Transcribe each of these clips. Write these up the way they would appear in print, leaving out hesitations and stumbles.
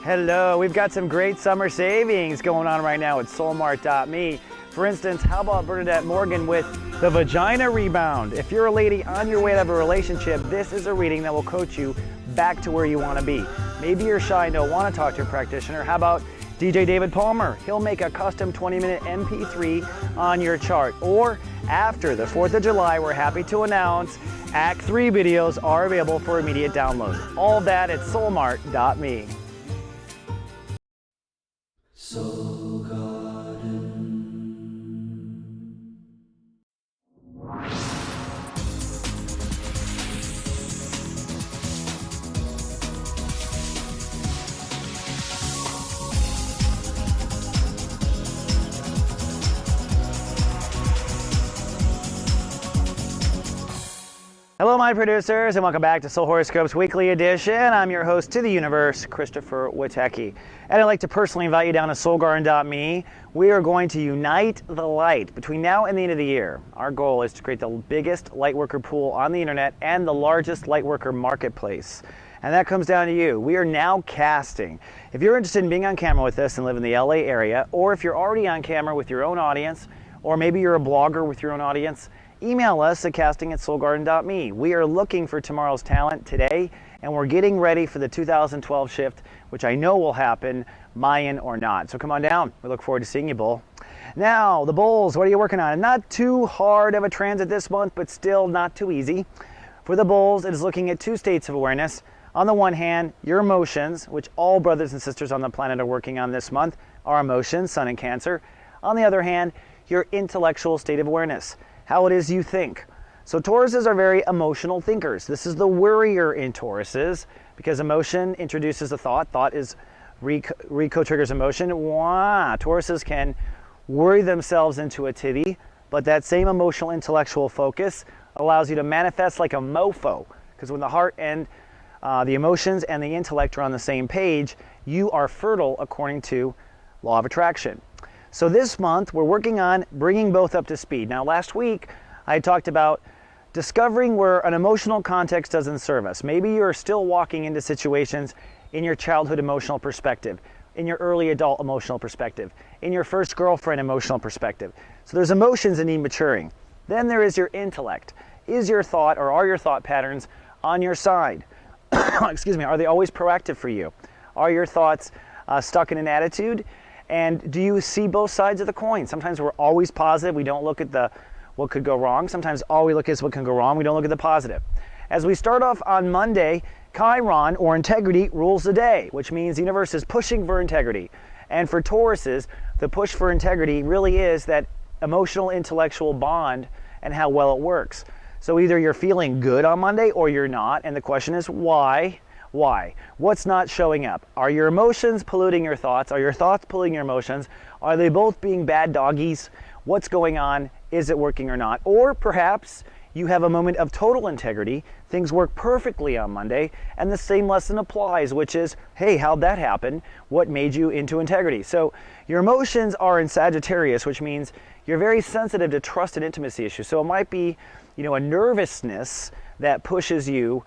Hello, we've got some great summer savings going on right now at soulmart.me. For instance, how about Bernadette Morgan with the Vagina Rebound? If you're a lady on your way to have a relationship, this is a reading that will coach you back to where you want to be. Maybe you're shy and don't want to talk to a practitioner. How about DJ David Palmer? He'll make a custom 20-minute MP3 on your chart. Or after the 4th of July, we're happy to announce Act 3 videos are available for immediate download. All that at soulmart.me. Soul Garden. Hello, my producers, and welcome back to Soul Horoscopes Weekly Edition. I'm your host to the universe, Christopher Witecki. And I'd like to personally invite you down to soulgarden.me. We are going to unite the light between now and the end of the year. Our goal is to create the biggest lightworker pool on the internet and the largest lightworker marketplace. And that comes down to you. We are now casting. If you're interested in being on camera with us and live in the LA area, or if you're already on camera with your own audience, or maybe you're a blogger with your own audience, email us at casting@soulgarden.me. We are looking for tomorrow's talent today, and we're getting ready for the 2012 shift, which I know will happen, Mayan or not. So come on down. We look forward to seeing you, Bull. Now, the Bulls, what are you working on? Not too hard of a transit this month, but still not too easy. For the Bulls, it is looking at two states of awareness. On the one hand, your emotions, which all brothers and sisters on the planet are working on this month, are emotions, Sun and Cancer. On the other hand, your intellectual state of awareness, how it is you think. So Tauruses are very emotional thinkers. This is the worrier in Tauruses because emotion introduces a thought. Thought is triggers emotion. Wow. Tauruses can worry themselves into a titty, but that same emotional intellectual focus allows you to manifest like a mofo, because when the heart and the emotions and the intellect are on the same page, you are fertile according to law of attraction. So this month, we're working on bringing both up to speed. Now, last week, I talked about discovering where an emotional context doesn't serve us. Maybe you're still walking into situations in your childhood emotional perspective, in your early adult emotional perspective, in your first girlfriend emotional perspective. So there's emotions that need maturing. Then there is your intellect. Is your thought, or are your thought patterns on your side? Excuse me, are they always proactive for you? Are your thoughts stuck in an attitude? And do you see both sides of the coin? Sometimes we're always positive. We don't look at what could go wrong. Sometimes all we look at is what can go wrong. We don't look at the positive. As we start off on Monday, Chiron, or integrity, rules the day, which means the universe is pushing for integrity. And for Tauruses, the push for integrity really is that emotional intellectual bond and how well it works. So either you're feeling good on Monday or you're not. And the question is why? Why? What's not showing up? Are your emotions polluting your thoughts? Are your thoughts polluting your emotions? Are they both being bad doggies? What's going on? Is it working or not? Or perhaps you have a moment of total integrity. Things work perfectly on Monday, and the same lesson applies, which is, hey, how'd that happen? What made you into integrity? So your emotions are in Sagittarius, which means you're very sensitive to trust and intimacy issues. So it might be, a nervousness that pushes you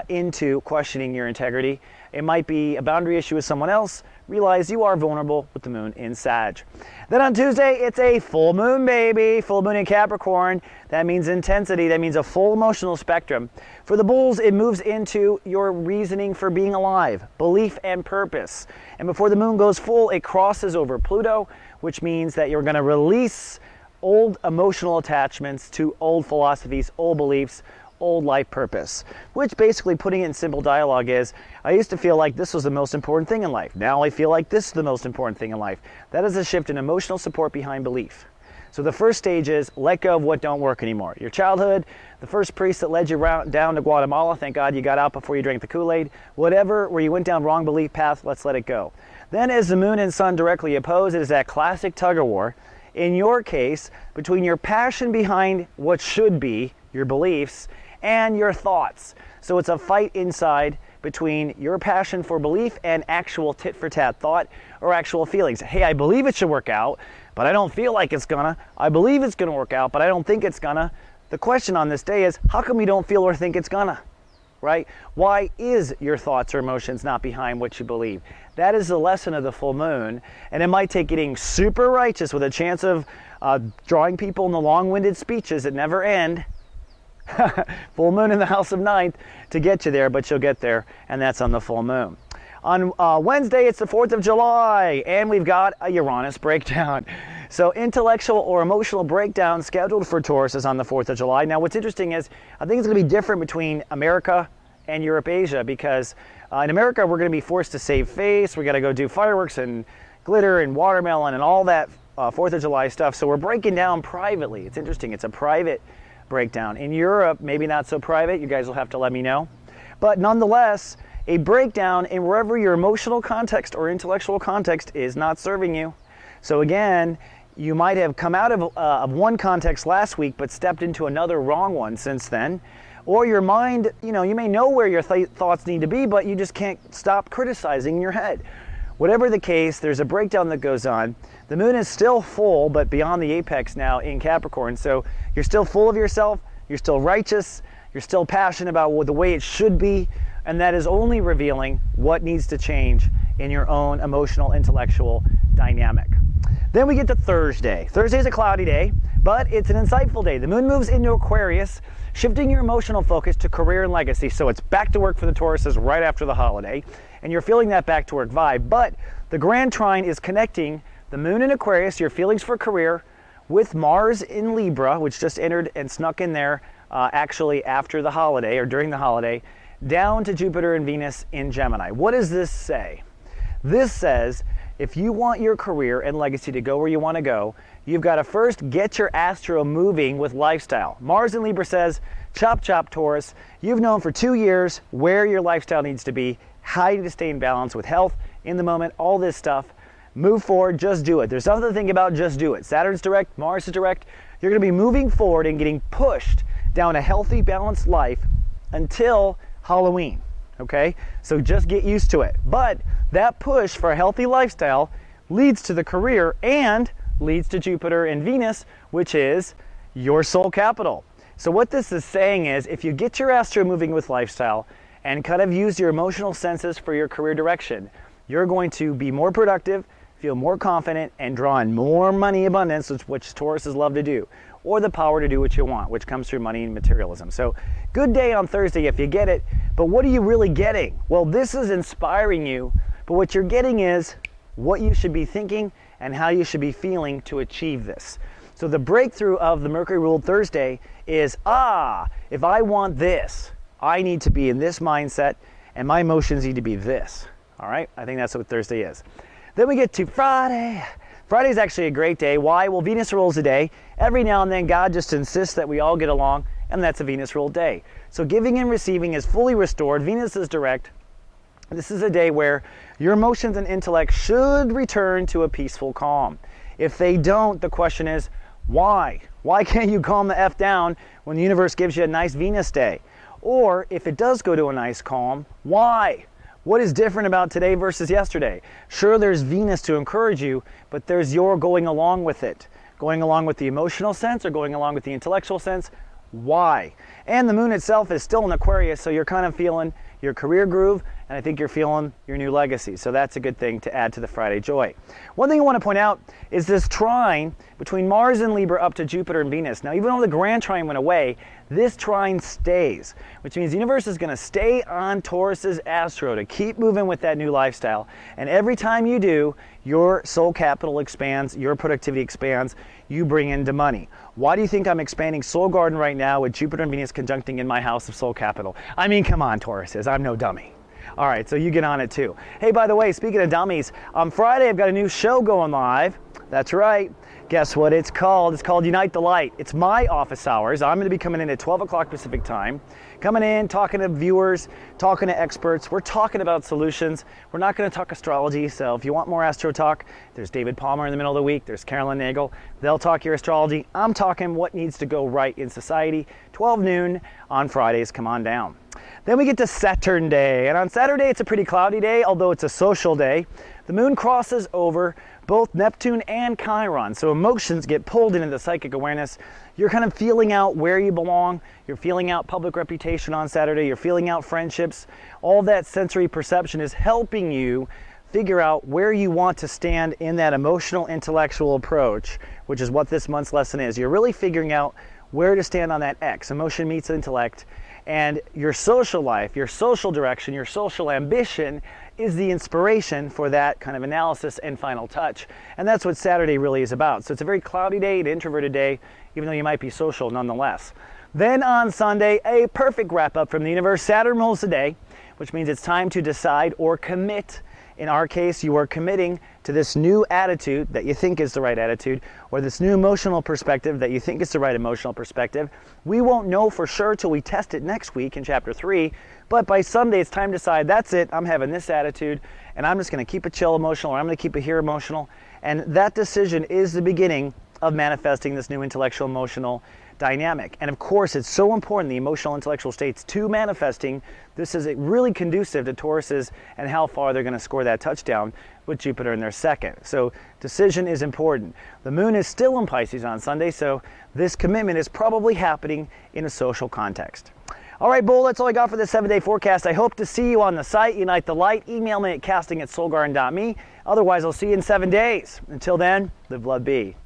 into questioning your integrity. It might be a boundary issue with someone else. Realize you are vulnerable with the moon in Sag. Then on Tuesday, it's a full moon, baby. Full moon in Capricorn. That means intensity. That means a full emotional spectrum. For the Bulls, it moves into your reasoning for being alive, belief and purpose. And before the moon goes full, it crosses over Pluto, which means that you're going to release old emotional attachments to old philosophies, old beliefs, old life purpose, which basically, putting it in simple dialogue, is I used to feel like this was the most important thing in life. Now I feel like this is the most important thing in life. That is a shift in emotional support behind belief. So the first stage is let go of what don't work anymore. Your childhood, the first priest that led you down to Guatemala, thank God you got out before you drank the Kool-Aid, whatever, where you went down wrong belief path, let's let it go. Then as the moon and sun directly oppose, it is that classic tug of war. In your case, between your passion behind what should be, your beliefs, and your thoughts. So it's a fight inside between your passion for belief and actual tit-for-tat thought or actual feelings. Hey, I believe it should work out, but I don't feel like it's gonna. I believe it's gonna work out, but I don't think it's gonna. The question on this day is, how come you don't feel or think it's gonna? right? Why is your thoughts or emotions not behind what you believe? That is the lesson of the full moon, and it might take getting super righteous with a chance of drawing people in the long-winded speeches that never end, full moon in the house of ninth, to get you there, but you'll get there, and that's on the full moon. On Wednesday, it's the 4th of July, and we've got a Uranus breakdown. So intellectual or emotional breakdown scheduled for Taurus is on the 4th of July. Now, what's interesting is I think it's going to be different between America and Europe, Asia, because in America, we're going to be forced to save face. We got to go do fireworks and glitter and watermelon and all that 4th of July stuff. So we're breaking down privately. It's interesting. It's a private breakdown. In Europe, maybe not so private. You guys will have to let me know. But nonetheless, a breakdown in wherever your emotional context or intellectual context is not serving you. So again, you might have come out of one context last week but stepped into another wrong one since then. Or your mind, you may know where your thoughts need to be, but you just can't stop criticizing in your head. Whatever the case, there's a breakdown that goes on. The moon is still full, but beyond the apex now in Capricorn. So you're still full of yourself, you're still righteous, you're still passionate about the way it should be, and that is only revealing what needs to change in your own emotional, intellectual dynamic. Then we get to Thursday. Thursday is a cloudy day, but it's an insightful day. The moon moves into Aquarius, shifting your emotional focus to career and legacy. So it's back to work for the Tauruses right after the holiday, and you're feeling that back to work vibe. But the grand trine is connecting the moon in Aquarius, your feelings for career, with Mars in Libra, which just entered and snuck in there actually after the holiday or during the holiday, down to Jupiter and Venus in Gemini. What does this say? This says if you want your career and legacy to go where you want to go, you've got to first get your astro moving with lifestyle. Mars in Libra says, chop chop Taurus, you've known for 2 years where your lifestyle needs to be, how you need to stay in balance with health, in the moment, all this stuff. Move forward, just do it. There's nothing to think about, just do it. Saturn's direct, Mars is direct. You're going to be moving forward and getting pushed down a healthy, balanced life until Halloween, okay? So just get used to it. But that push for a healthy lifestyle leads to the career and leads to Jupiter and Venus, which is your soul capital. So what this is saying is if you get your astro moving with lifestyle and kind of use your emotional senses for your career direction, you're going to be more productive, feel more confident, and draw in more money abundance, which Tauruses love to do, or the power to do what you want, which comes through money and materialism. So good day on Thursday if you get it, but what are you really getting? Well, this is inspiring you, but what you're getting is what you should be thinking and how you should be feeling to achieve this. So the breakthrough of the Mercury ruled Thursday is, if I want this, I need to be in this mindset and my emotions need to be this. All right, I think that's what Thursday is. Then we get to Friday. Friday is actually a great day. Why? Well, Venus rules the day. Every now and then, God just insists that we all get along, and that's a Venus ruled day. So giving and receiving is fully restored. Venus is direct. This is a day where your emotions and intellect should return to a peaceful calm. If they don't, the question is, why? Why can't you calm the F down when the universe gives you a nice Venus day? Or if it does go to a nice calm, why? What is different about today versus yesterday? Sure, there's Venus to encourage you, but there's your going along with it. Going along with the emotional sense or going along with the intellectual sense? Why? And the moon itself is still in Aquarius, so you're kind of feeling your career groove, and I think you're feeling your new legacy. So that's a good thing to add to the Friday joy. One thing I want to point out is this trine between Mars and Libra up to Jupiter and Venus. Now, even though the grand trine went away, this trine stays, which means the universe is going to stay on Taurus's astro to keep moving with that new lifestyle. And every time you do, your soul capital expands, your productivity expands, you bring into money. Why do you think I'm expanding Soul Garden right now with Jupiter and Venus conjuncting in my house of soul capital? I mean, come on, Tauruses, I'm no dummy. All right, so you get on it too. Hey, by the way, speaking of dummies, on Friday I've got a new show going live. That's right. Guess what it's called? It's called Unite the Light. It's my office hours. I'm going to be coming in at 12 o'clock Pacific time. Coming in, talking to viewers, talking to experts. We're talking about solutions. We're not going to talk astrology, so if you want more astro talk, there's David Palmer in the middle of the week. There's Carolyn Nagel. They'll talk your astrology. I'm talking what needs to go right in society. 12 noon on Fridays. Come on down. Then we get to Saturn Day, and on Saturday it's a pretty cloudy day, although it's a social day. The moon crosses over both Neptune and Chiron, so emotions get pulled into the psychic awareness. You're kind of feeling out where you belong. You're feeling out public reputation on Saturday. You're feeling out friendships. All that sensory perception is helping you figure out where you want to stand in that emotional intellectual approach, which is what this month's lesson is. You're really figuring out where to stand on that X, emotion meets intellect, and your social life, your social direction, your social ambition is the inspiration for that kind of analysis and final touch. And that's what Saturday really is about. So it's a very cloudy day, an introverted day, even though you might be social nonetheless. Then on Sunday, a perfect wrap up from the universe. Saturn rules the day, which means it's time to decide or commit. In our case, you are committing to this new attitude that you think is the right attitude, or this new emotional perspective that you think is the right emotional perspective. We won't know for sure till we test it next week in Chapter 3, but by Sunday it's time to decide, that's it, I'm having this attitude, and I'm just going to keep it chill emotional, or I'm going to keep it here emotional. And that decision is the beginning of manifesting this new intellectual emotional dynamic. And of course, it's so important, the emotional intellectual states, to manifesting. This is really conducive to Tauruses and how far they're going to score that touchdown with Jupiter in their second. So decision is important. The moon is still in Pisces on Sunday, so this commitment is probably happening in a social context. All right, Bull, that's all I got for this 7-day forecast. I hope to see you on the site, Unite the Light. Email me at casting@soulgarden.me. Otherwise, I'll see you in 7 days. Until then, live, love, be.